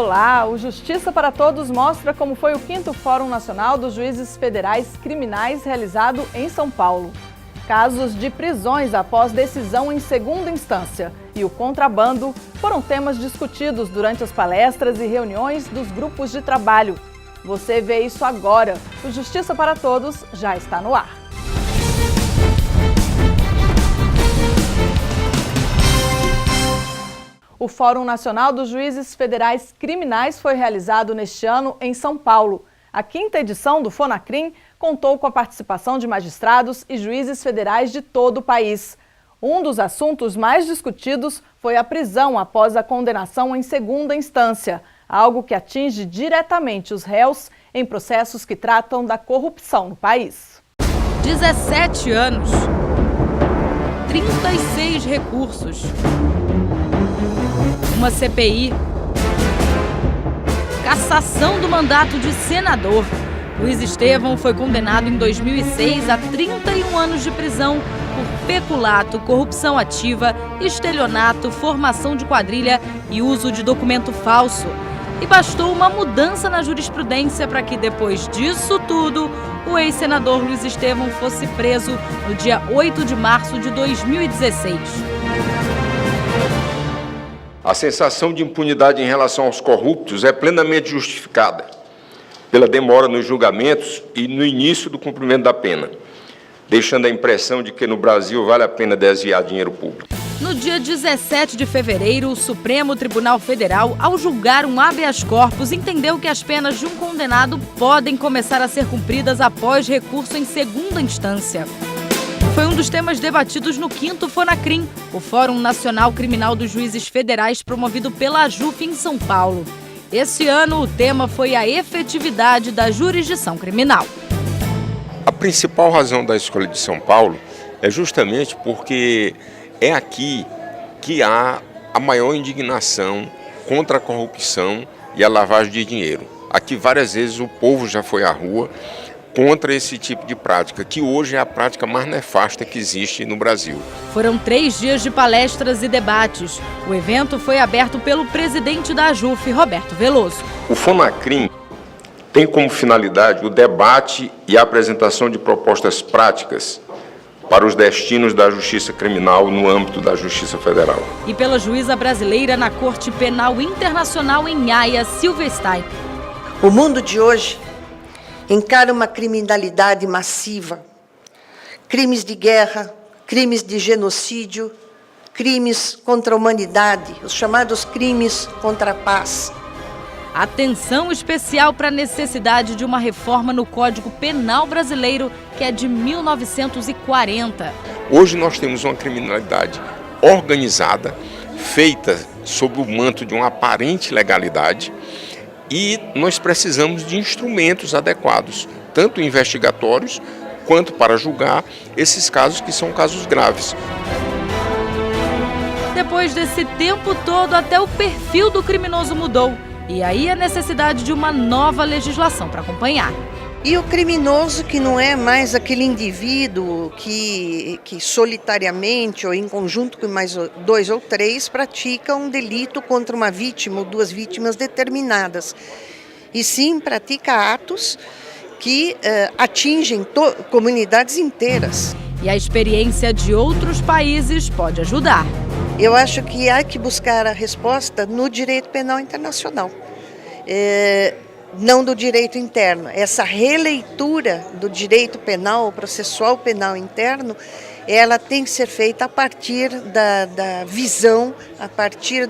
Olá! O Justiça para Todos mostra como foi o 5º Fórum Nacional dos Juízes Federais Criminais realizado em São Paulo. Casos de prisões após decisão em segunda instância e o contrabando foram temas discutidos durante as palestras e reuniões dos grupos de trabalho. Você vê isso agora. O Justiça para Todos já está no ar. O Fórum Nacional dos Juízes Federais Criminais foi realizado neste ano em São Paulo. A 5ª edição do FONACRIM contou com a participação de magistrados e juízes federais de todo o país. Um dos assuntos mais discutidos foi a prisão após a condenação em segunda instância, algo que atinge diretamente os réus em processos que tratam da corrupção no país. 17 anos, 36 recursos, uma CPI, cassação do mandato de senador. Luiz Estevão foi condenado em 2006 a 31 anos de prisão por peculato, corrupção ativa, estelionato, formação de quadrilha e uso de documento falso. E bastou uma mudança na jurisprudência para que, depois disso tudo, o ex-senador Luiz Estevão fosse preso no dia 8 de março de 2016. A sensação de impunidade em relação aos corruptos é plenamente justificada pela demora nos julgamentos e no início do cumprimento da pena, deixando a impressão de que no Brasil vale a pena desviar dinheiro público. No dia 17 de fevereiro, o Supremo Tribunal Federal, ao julgar um habeas corpus, entendeu que as penas de um condenado podem começar a ser cumpridas após recurso em segunda instância. Foi um dos temas debatidos no 5º FONACRIM, o Fórum Nacional Criminal dos Juízes Federais promovido pela AJUF em São Paulo. Esse ano, o tema foi a efetividade da jurisdição criminal. A principal razão da escolha de São Paulo é justamente porque é aqui que há a maior indignação contra a corrupção e a lavagem de dinheiro. Aqui várias vezes o povo já foi à rua contra esse tipo de prática, que hoje é a prática mais nefasta que existe no Brasil. Foram 3 dias de palestras e debates. O evento foi aberto pelo presidente da AJUF, Roberto Veloso. O FONACRIM tem como finalidade o debate e a apresentação de propostas práticas para os destinos da justiça criminal no âmbito da Justiça Federal. E pela juíza brasileira na Corte Penal Internacional em Haia, Silvia Stein. O mundo de hoje encara uma criminalidade massiva, crimes de guerra, crimes de genocídio, crimes contra a humanidade, os chamados crimes contra a paz. Atenção especial para a necessidade de uma reforma no Código Penal brasileiro, que é de 1940. Hoje nós temos uma criminalidade organizada, feita sob o manto de uma aparente legalidade, e nós precisamos de instrumentos adequados, tanto investigatórios quanto para julgar esses casos que são casos graves. Depois desse tempo todo, até o perfil do criminoso mudou. E aí a necessidade de uma nova legislação para acompanhar. E o criminoso, que não é mais aquele indivíduo que solitariamente ou em conjunto com mais 2 ou 3 pratica um delito contra uma vítima ou 2 vítimas determinadas, e sim pratica atos que atingem comunidades inteiras. E a experiência de outros países pode ajudar. Eu acho que há que buscar a resposta no direito penal internacional. Não do direito interno. Essa releitura do direito penal, processual penal interno, ela tem que ser feita a partir da visão, a partir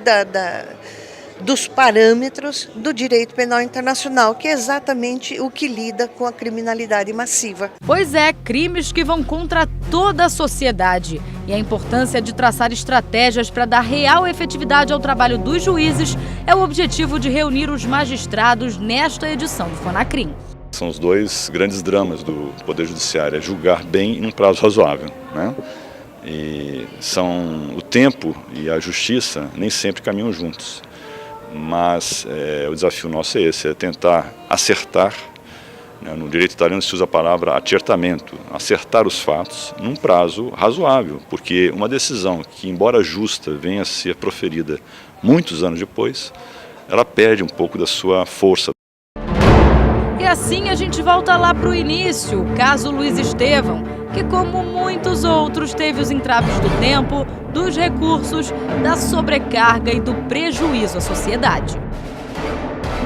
dos parâmetros do direito penal internacional, que é exatamente o que lida com a criminalidade massiva. Pois é, crimes que vão contra toda a sociedade. E a importância de traçar estratégias para dar real efetividade ao trabalho dos juízes é o objetivo de reunir os magistrados nesta edição do FONACRIM. São os 2 grandes dramas do Poder Judiciário, é julgar bem em um prazo razoável, né? E o tempo e a justiça nem sempre caminham juntos, mas o desafio nosso é esse, é tentar acertar. No direito italiano se usa a palavra accertamento, acertar os fatos num prazo razoável, porque uma decisão que, embora justa, venha a ser proferida muitos anos depois, ela perde um pouco da sua força. E assim a gente volta lá para o início, o caso Luiz Estevão, que como muitos outros teve os entraves do tempo, dos recursos, da sobrecarga e do prejuízo à sociedade.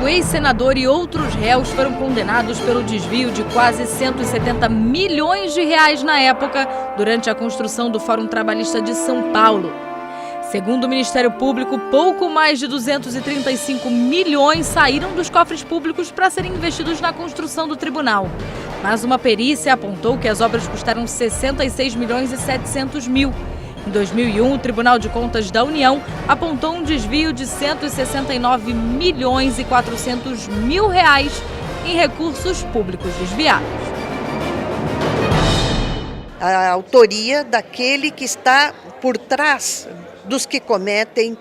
O ex-senador e outros réus foram condenados pelo desvio de quase 170 milhões de reais na época, durante a construção do Fórum Trabalhista de São Paulo. Segundo o Ministério Público, pouco mais de 235 milhões saíram dos cofres públicos para serem investidos na construção do tribunal. Mas uma perícia apontou que as obras custaram 66 milhões e 700 mil. Em 2001, o Tribunal de Contas da União apontou um desvio de 169 milhões e 400 mil reais em recursos públicos desviados. A autoria daquele que está por trás dos que cometem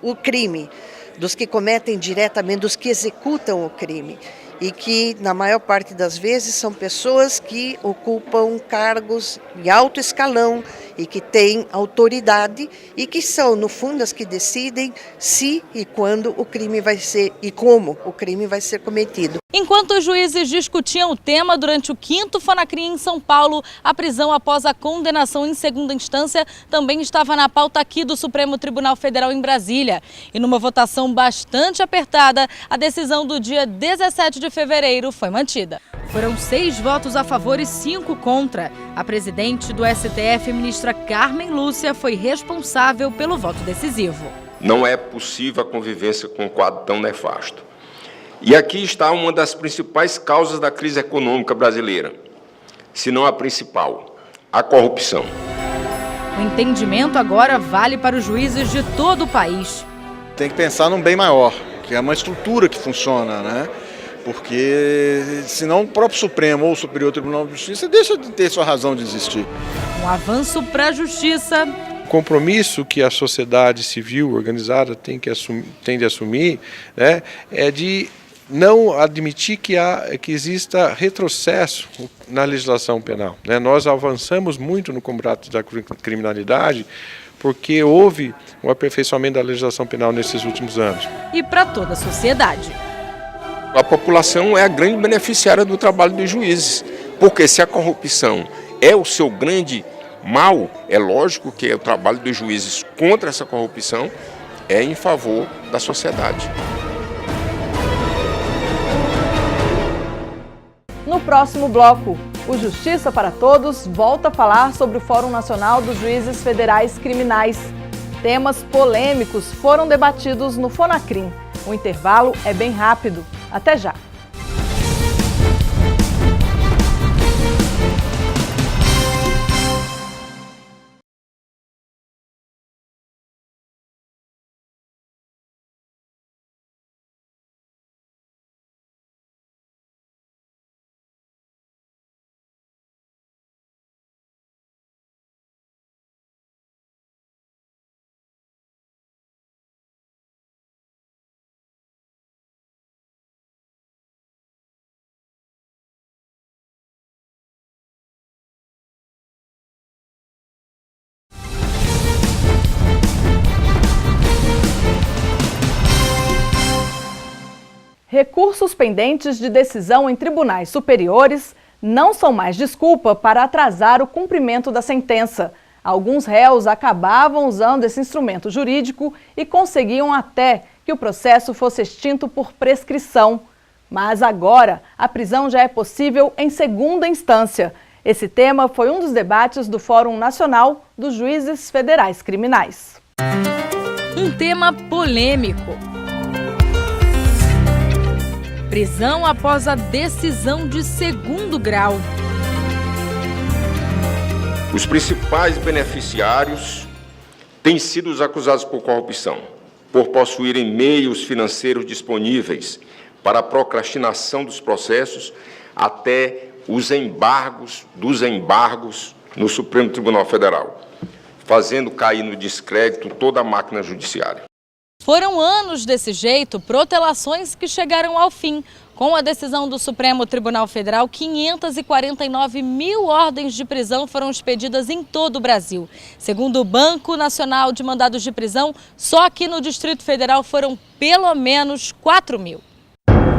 o crime, dos que cometem diretamente, dos que executam o crime. E que, na maior parte das vezes, são pessoas que ocupam cargos de alto escalão e que têm autoridade e que são, no fundo, as que decidem se e quando o crime vai ser e como o crime vai ser cometido. Enquanto os juízes discutiam o tema durante o 5º Fonacrim em São Paulo, a prisão após a condenação em segunda instância também estava na pauta aqui do Supremo Tribunal Federal em Brasília. E numa votação bastante apertada, a decisão do dia 17 de fevereiro foi mantida. Foram 6 votos a favor e 5 contra. A presidente do STF, ministra Carmen Lúcia, foi responsável pelo voto decisivo. Não é possível a convivência com um quadro tão nefasto. E aqui está uma das principais causas da crise econômica brasileira, se não a principal, a corrupção. O entendimento agora vale para os juízes de todo o país. Tem que pensar num bem maior, que é uma estrutura que funciona, né? Porque senão o próprio Supremo ou o Superior Tribunal de Justiça deixa de ter sua razão de existir. Um avanço para a justiça. O compromisso que a sociedade civil organizada tem de assumir, né, é de não admitir que exista retrocesso na legislação penal, né? Nós avançamos muito no combate da criminalidade porque houve um aperfeiçoamento da legislação penal nesses últimos anos. E para toda a sociedade. A população é a grande beneficiária do trabalho dos juízes, porque se a corrupção é o seu grande mal, é lógico que o trabalho dos juízes contra essa corrupção é em favor da sociedade. No próximo bloco, o Justiça para Todos volta a falar sobre o Fórum Nacional dos Juízes Federais Criminais. Temas polêmicos foram debatidos no Fonacrim. O intervalo é bem rápido. Até já! Recursos pendentes de decisão em tribunais superiores não são mais desculpa para atrasar o cumprimento da sentença. Alguns réus acabavam usando esse instrumento jurídico e conseguiam até que o processo fosse extinto por prescrição. Mas agora, a prisão já é possível em segunda instância. Esse tema foi um dos debates do Fórum Nacional dos Juízes Federais Criminais. Um tema polêmico. Prisão após a decisão de segundo grau. Os principais beneficiários têm sido os acusados por corrupção, por possuírem meios financeiros disponíveis para a procrastinação dos processos até os embargos dos embargos no Supremo Tribunal Federal, fazendo cair no descrédito toda a máquina judiciária. Foram anos desse jeito, protelações que chegaram ao fim, Com a decisão do Supremo Tribunal Federal, 549 mil ordens de prisão foram expedidas em todo o Brasil. Segundo o Banco Nacional de Mandados de Prisão, só aqui no Distrito Federal foram pelo menos 4 mil.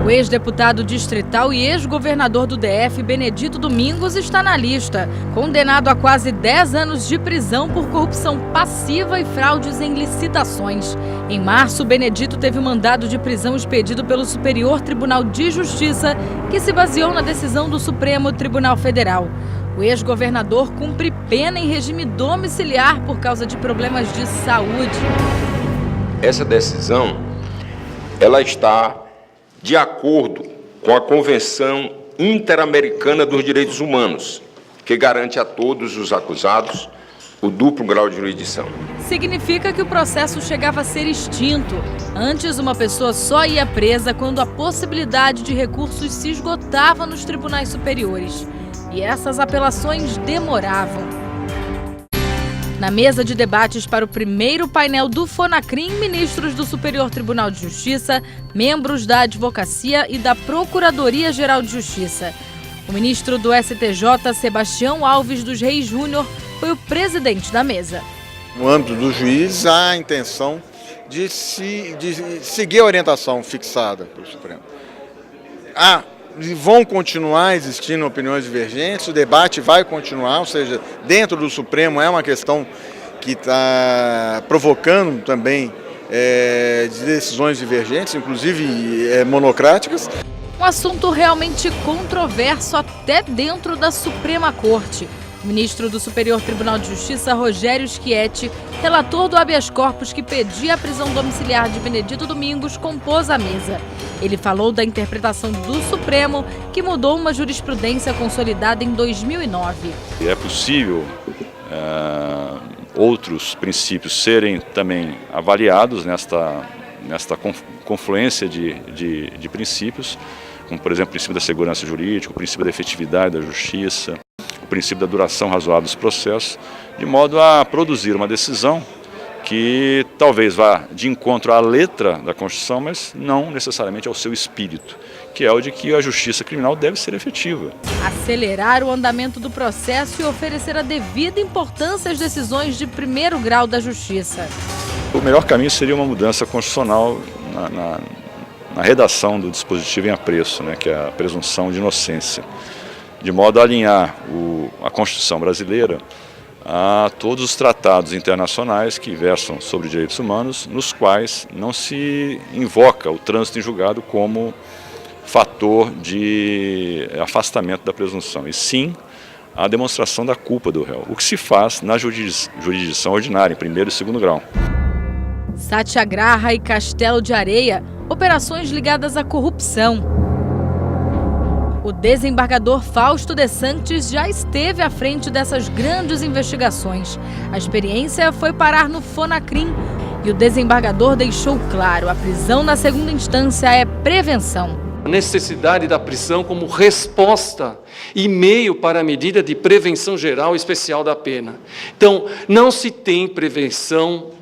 O ex-deputado distrital e ex-governador do DF, Benedito Domingos, está na lista. Condenado a quase 10 anos de prisão por corrupção passiva e fraudes em licitações. Em março, Benedito teve um mandado de prisão expedido pelo Superior Tribunal de Justiça, que se baseou na decisão do Supremo Tribunal Federal. O ex-governador cumpre pena em regime domiciliar por causa de problemas de saúde. Essa decisão, ela está de acordo com a Convenção Interamericana dos Direitos Humanos, que garante a todos os acusados o duplo grau de jurisdição. Significa que o processo chegava a ser extinto. Antes, uma pessoa só ia presa quando a possibilidade de recursos se esgotava nos tribunais superiores. E essas apelações demoravam. Na mesa de debates para o primeiro painel do Fonacrim, ministros do Superior Tribunal de Justiça, membros da Advocacia e da Procuradoria-Geral de Justiça. O ministro do STJ, Sebastião Alves dos Reis Júnior, foi o presidente da mesa. No âmbito do juiz, há a intenção de seguir a orientação fixada pelo Supremo. Vão continuar existindo opiniões divergentes, o debate vai continuar, ou seja, dentro do Supremo é uma questão que está provocando também decisões divergentes, inclusive monocráticas. Um assunto realmente controverso até dentro da Suprema Corte. O ministro do Superior Tribunal de Justiça, Rogério Schietti, relator do habeas corpus que pedia a prisão domiciliar de Benedito Domingos, compôs a mesa. Ele falou da interpretação do Supremo, que mudou uma jurisprudência consolidada em 2009. É possível outros princípios serem também avaliados nesta confluência de princípios, como, por exemplo, o princípio da segurança jurídica, o princípio da efetividade da justiça, o princípio da duração razoável dos processos, de modo a produzir uma decisão que talvez vá de encontro à letra da Constituição, mas não necessariamente ao seu espírito, que é o de que a justiça criminal deve ser efetiva. Acelerar o andamento do processo e oferecer a devida importância às decisões de primeiro grau da justiça. O melhor caminho seria uma mudança constitucional na redação do dispositivo em apreço, que é a presunção de inocência, de modo a alinhar a Constituição brasileira a todos os tratados internacionais que versam sobre direitos humanos, nos quais não se invoca o trânsito em julgado como fator de afastamento da presunção, e sim a demonstração da culpa do réu, o que se faz na jurisdição ordinária, em primeiro e segundo grau. Satyagraha e Castelo de Areia, operações ligadas à corrupção. O desembargador Fausto de Santis já esteve à frente dessas grandes investigações. A experiência foi parar no Fonacrim e o desembargador deixou claro: a prisão na segunda instância é prevenção. A necessidade da prisão como resposta e meio para a medida de prevenção geral e especial da pena. Então, não se tem prevenção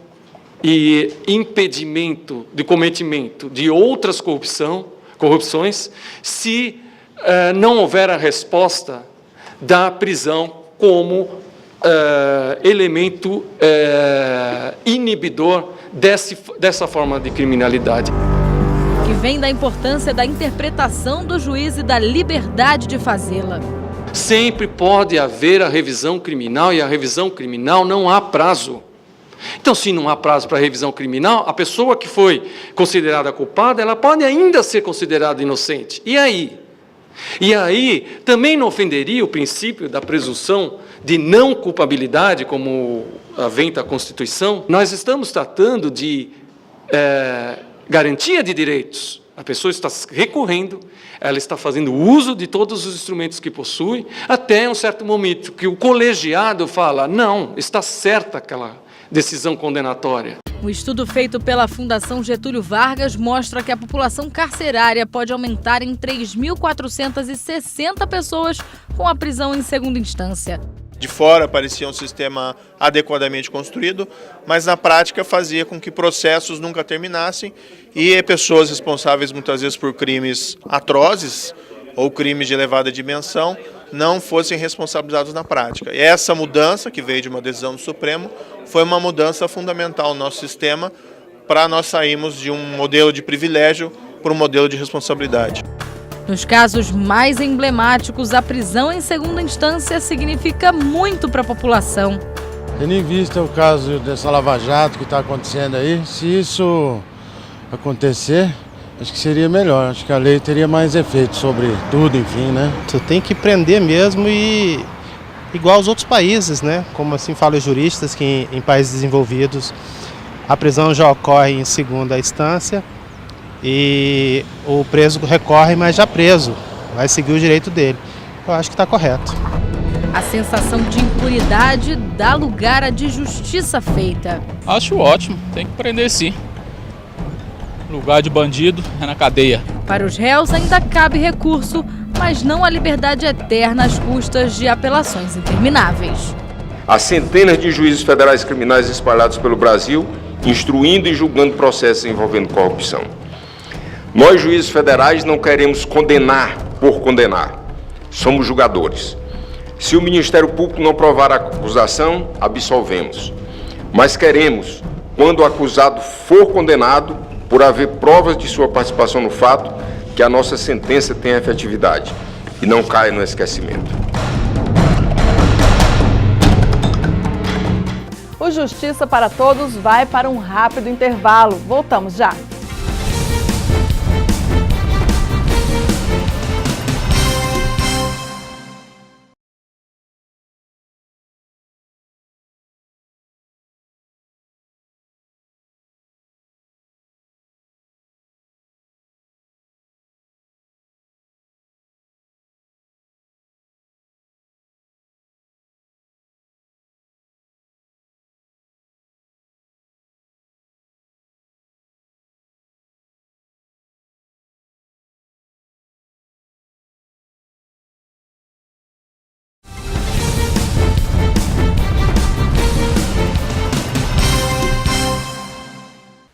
e impedimento de cometimento de outras corrupções se não houver a resposta da prisão como elemento inibidor dessa forma de criminalidade. Que vem da importância da interpretação do juiz e da liberdade de fazê-la. Sempre pode haver a revisão criminal, e a revisão criminal não há prazo. Então, se não há prazo para a revisão criminal, a pessoa que foi considerada culpada, ela pode ainda ser considerada inocente. E aí? E aí, também não ofenderia o princípio da presunção de não culpabilidade, como aventa a Constituição? Nós estamos tratando de garantia de direitos. A pessoa está recorrendo, ela está fazendo uso de todos os instrumentos que possui, até um certo momento que o colegiado fala: não, está certa aquela decisão condenatória. Um estudo feito pela Fundação Getúlio Vargas mostra que a população carcerária pode aumentar em 3.460 pessoas com a prisão em segunda instância. De fora parecia um sistema adequadamente construído, mas na prática fazia com que processos nunca terminassem e pessoas responsáveis muitas vezes por crimes atrozes ou crimes de elevada dimensão não fossem responsabilizados na prática. E essa mudança, que veio de uma decisão do Supremo, foi uma mudança fundamental no nosso sistema para nós sairmos de um modelo de privilégio para um modelo de responsabilidade. Nos casos mais emblemáticos, a prisão em segunda instância significa muito para a população. Tendo em vista o caso dessa Lava Jato que está acontecendo aí, se isso acontecer, acho que seria melhor. Acho que a lei teria mais efeito sobre tudo, enfim, né? Você tem que prender mesmo e igual aos outros países, né? Como assim falam os juristas, que em países desenvolvidos a prisão já ocorre em segunda instância e o preso recorre, mas já preso, vai seguir o direito dele. Eu acho que está correto. A sensação de impunidade dá lugar à de justiça feita. Acho ótimo, tem que prender sim. Lugar de bandido é na cadeia. Para os réus ainda cabe recurso, mas não a liberdade eterna às custas de apelações intermináveis. Há centenas de juízes federais criminais espalhados pelo Brasil, instruindo e julgando processos envolvendo corrupção. Nós, juízes federais, não queremos condenar por condenar. Somos julgadores. Se o Ministério Público não provar a acusação, absolvemos. Mas queremos, quando o acusado for condenado, por haver provas de sua participação no fato, que a nossa sentença tenha efetividade e não caia no esquecimento. O Justiça para Todos vai para um rápido intervalo. Voltamos já.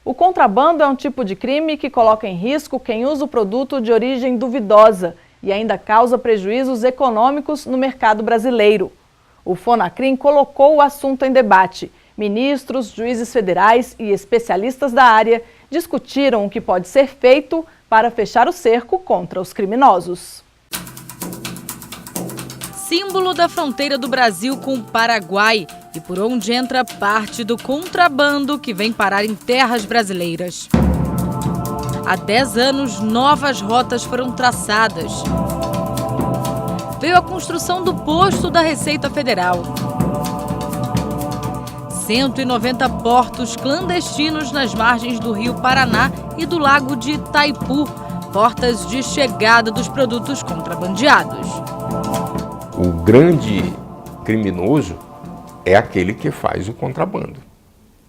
O contrabando é um tipo de crime que coloca em risco quem usa o produto de origem duvidosa e ainda causa prejuízos econômicos no mercado brasileiro. O Fonacrim colocou o assunto em debate. Ministros, juízes federais e especialistas da área discutiram o que pode ser feito para fechar o cerco contra os criminosos. Símbolo da fronteira do Brasil com o Paraguai e por onde entra parte do contrabando que vem parar em terras brasileiras. Há 10 anos, novas rotas foram traçadas. Veio a construção do posto da Receita Federal. 190 portos clandestinos nas margens do Rio Paraná e do Lago de Itaipu, portas de chegada dos produtos contrabandeados. O grande criminoso é aquele que faz o contrabando.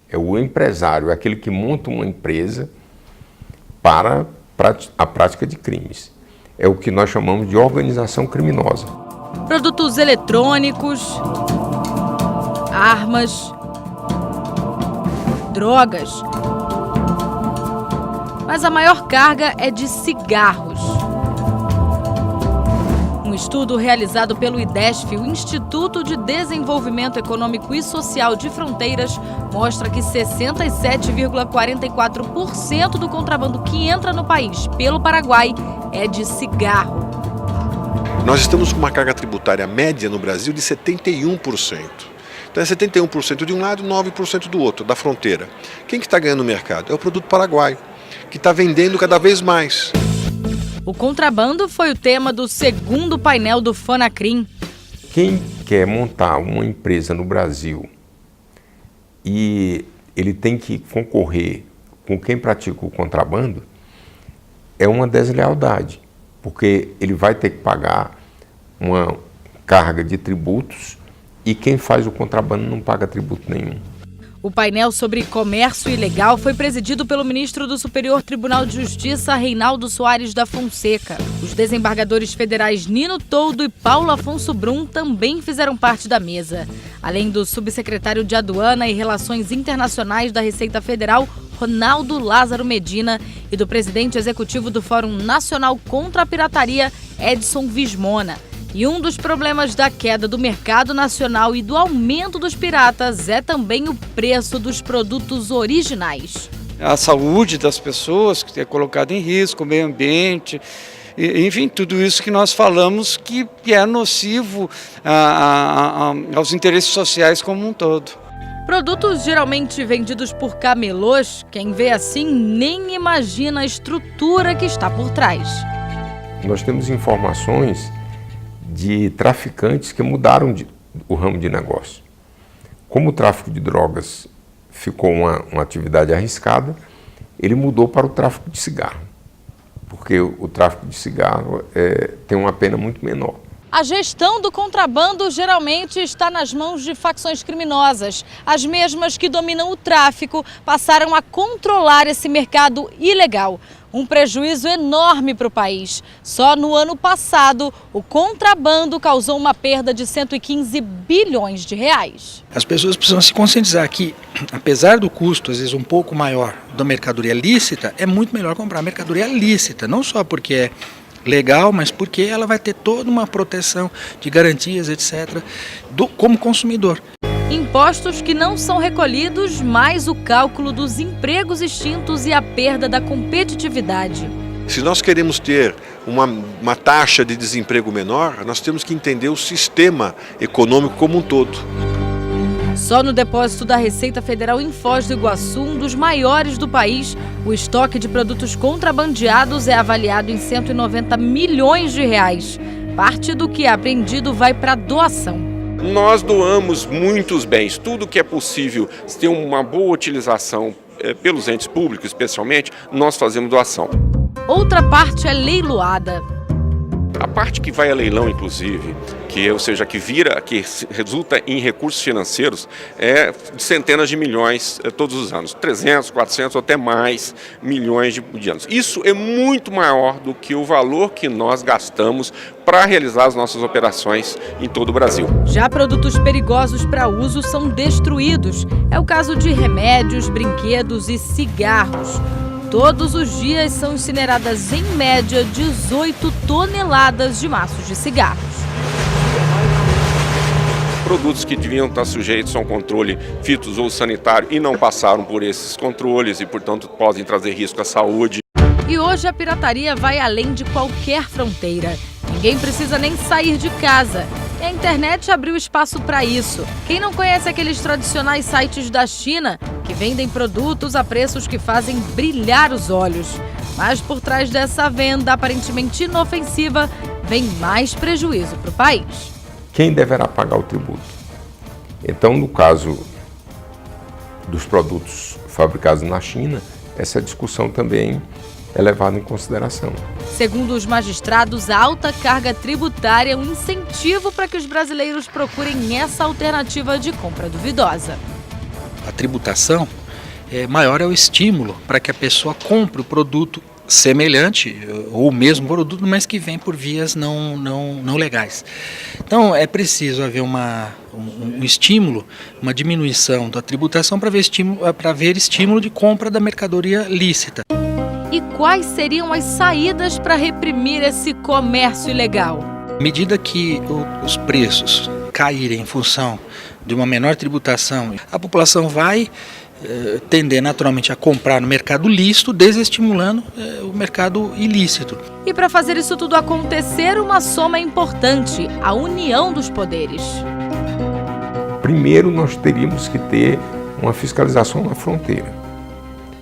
É o empresário, é aquele que monta uma empresa para a prática de crimes. É o que nós chamamos de organização criminosa. Produtos eletrônicos, armas, drogas. Mas a maior carga é de cigarros. Um estudo realizado pelo IDESF, o Instituto de Desenvolvimento Econômico e Social de Fronteiras, mostra que 67,44% do contrabando que entra no país pelo Paraguai é de cigarro. Nós estamos com uma carga tributária média no Brasil de 71%. Então é 71% de um lado e 9% do outro, da fronteira. Quem que está ganhando no mercado? É o produto paraguaio, que está vendendo cada vez mais. O contrabando foi o tema do segundo painel do Fonacrim. Quem quer montar uma empresa no Brasil e ele tem que concorrer com quem pratica o contrabando, é uma deslealdade, porque ele vai ter que pagar uma carga de tributos e quem faz o contrabando não paga tributo nenhum. O painel sobre comércio ilegal foi presidido pelo ministro do Superior Tribunal de Justiça, Reinaldo Soares da Fonseca. Os desembargadores federais Nino Toldo e Paulo Afonso Brum também fizeram parte da mesa. Além do subsecretário de Aduana e Relações Internacionais da Receita Federal, Ronaldo Lázaro Medina, e do presidente executivo do Fórum Nacional contra a Pirataria, Edson Vismona. E um dos problemas da queda do mercado nacional e do aumento dos piratas é também o preço dos produtos originais. A saúde das pessoas que é colocada em risco, o meio ambiente, enfim, tudo isso que nós falamos que é nocivo aos interesses sociais como um todo. Produtos geralmente vendidos por camelôs, quem vê assim nem imagina a estrutura que está por trás. Nós temos informações de traficantes que mudaram o ramo de negócio. Como o tráfico de drogas ficou uma atividade arriscada, ele mudou para o tráfico de cigarro, porque o tráfico de cigarro tem uma pena muito menor. A gestão do contrabando geralmente está nas mãos de facções criminosas. As mesmas que dominam o tráfico passaram a controlar esse mercado ilegal. Um prejuízo enorme para o país. Só no ano passado, o contrabando causou uma perda de 115 bilhões de reais. As pessoas precisam se conscientizar que, apesar do custo, às vezes um pouco maior, da mercadoria lícita, é muito melhor comprar mercadoria lícita, não só porque é legal, mas porque ela vai ter toda uma proteção de garantias, etc., como consumidor. Impostos que não são recolhidos, mais o cálculo dos empregos extintos e a perda da competitividade. Se nós queremos ter uma taxa de desemprego menor, nós temos que entender o sistema econômico como um todo. Só no depósito da Receita Federal em Foz do Iguaçu, um dos maiores do país, o estoque de produtos contrabandeados é avaliado em 190 milhões de reais. Parte do que é apreendido vai para doação. Nós doamos muitos bens, tudo que é possível ter uma boa utilização pelos entes públicos, especialmente, nós fazemos doação. Outra parte é leiloada. A parte que vai a leilão, inclusive, que resulta em recursos financeiros, é de centenas de milhões todos os anos, 300, 400 ou até mais milhões de anos. Isso é muito maior do que o valor que nós gastamos para realizar as nossas operações em todo o Brasil. Já produtos perigosos para uso são destruídos. É o caso de remédios, brinquedos e cigarros. Todos os dias são incineradas, em média, 18 toneladas de maços de cigarros. Produtos que deviam estar sujeitos a um controle fito ou sanitário e não passaram por esses controles e, portanto, podem trazer risco à saúde. E hoje a pirataria vai além de qualquer fronteira. Ninguém precisa nem sair de casa. E a internet abriu espaço para isso. Quem não conhece aqueles tradicionais sites da China que vendem produtos a preços que fazem brilhar os olhos? Mas por trás dessa venda aparentemente inofensiva, vem mais prejuízo para o país. Quem deverá pagar o tributo? Então, no caso dos produtos fabricados na China, essa discussão também é levada em consideração. Segundo os magistrados, a alta carga tributária é um incentivo para que os brasileiros procurem essa alternativa de compra duvidosa. A tributação maior é o estímulo para que a pessoa compre o produto semelhante ou o mesmo produto, mas que vem por vias não legais. Então é preciso haver um estímulo, uma diminuição da tributação para haver estímulo de compra da mercadoria lícita. E quais seriam as saídas para reprimir esse comércio ilegal? À medida que os preços caírem em função de uma menor tributação, a população vai tender naturalmente a comprar no mercado lícito, desestimulando o mercado ilícito. E para fazer isso tudo acontecer, uma soma é importante: a união dos poderes. Primeiro, nós teríamos que ter uma fiscalização na fronteira.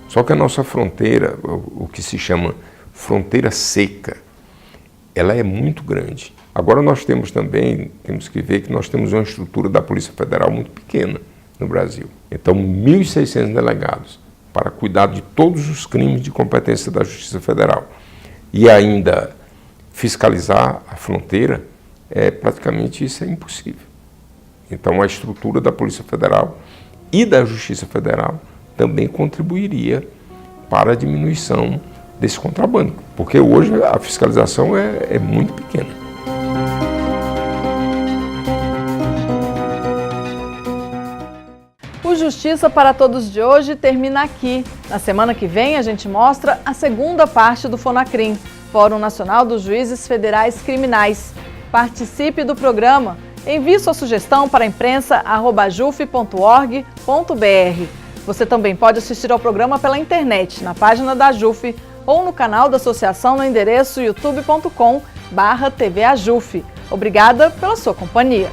Só que a nossa fronteira, o que se chama fronteira seca, ela é muito grande. Agora nós temos que ver que nós temos uma estrutura da Polícia Federal muito pequena no Brasil. Então, 1.600 delegados para cuidar de todos os crimes de competência da Justiça Federal. E ainda fiscalizar a fronteira, praticamente isso é impossível. Então, a estrutura da Polícia Federal e da Justiça Federal também contribuiria para a diminuição desse contrabando, porque hoje a fiscalização é muito pequena. O Justiça para Todos de hoje termina aqui. Na semana que vem a gente mostra a segunda parte do Fonacrim, Fórum Nacional dos Juízes Federais Criminais. Participe do programa. Envie sua sugestão para imprensa@juf.org.br. Você também pode assistir ao programa pela internet, na página da JUF ou no canal da associação no endereço youtube.com/tvajuf. Obrigada pela sua companhia.